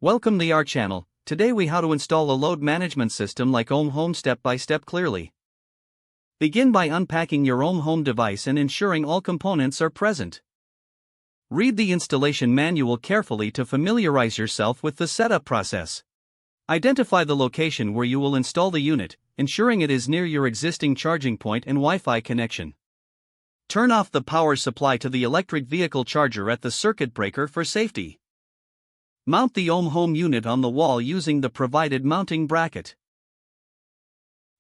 Welcome to our channel. Today we how to install a load management system like Ohme Home step by step clearly. Begin by unpacking your Ohme Home device and ensuring all components are present. Read the installation manual carefully to familiarize yourself with the setup process. Identify the location where you will install the unit, ensuring it is near your existing charging point and Wi-Fi connection. Turn off the power supply to the electric vehicle charger at the circuit breaker for safety. Mount the Ohme Home unit on the wall using the provided mounting bracket.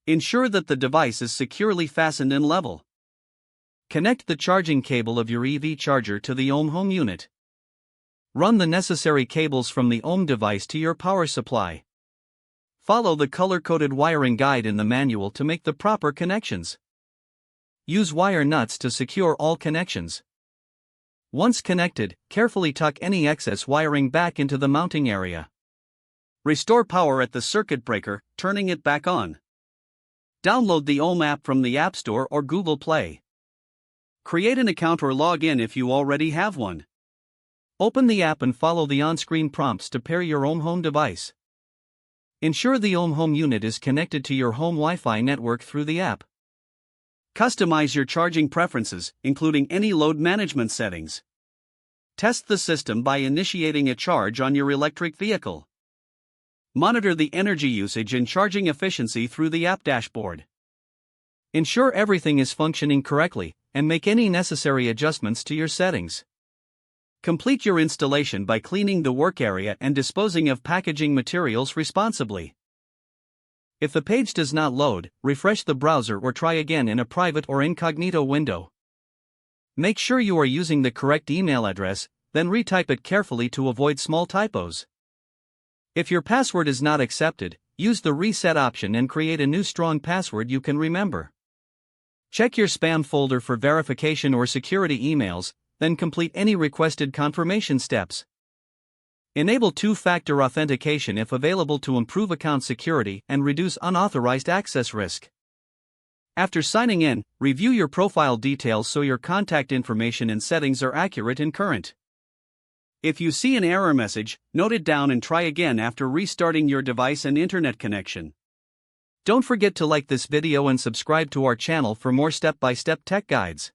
Ensure that the device is securely fastened and level. Connect the charging cable of your EV charger to the Ohme Home unit. Run the necessary cables from the Ohme device to your power supply. Follow the color-coded wiring guide in the manual to make the proper connections. Use wire nuts to secure all connections. Once connected, carefully tuck any excess wiring back into the mounting area. Restore power at the circuit breaker, turning it back on. Download the Ohme app from the App Store or Google Play. Create an account or log in if you already have one. Open the app and follow the on-screen prompts to pair your Ohme Home device. Ensure the Ohme Home unit is connected to your home Wi-Fi network through the app. Customize your charging preferences, including any load management settings. Test the system by initiating a charge on your electric vehicle. Monitor the energy usage and charging efficiency through the app dashboard. Ensure everything is functioning correctly, and make any necessary adjustments to your settings. Complete your installation by cleaning the work area and disposing of packaging materials responsibly. If the page does not load, refresh the browser or try again in a private or incognito window. Make sure you are using the correct email address, then retype it carefully to avoid small typos. If your password is not accepted, use the reset option and create a new strong password you can remember. Check your spam folder for verification or security emails, then complete any requested confirmation steps. Enable two-factor authentication if available to improve account security and reduce unauthorized access risk. After signing in, review your profile details so your contact information and settings are accurate and current. If you see an error message, note it down and try again after restarting your device and internet connection. Don't forget to like this video and subscribe to our channel for more step-by-step tech guides.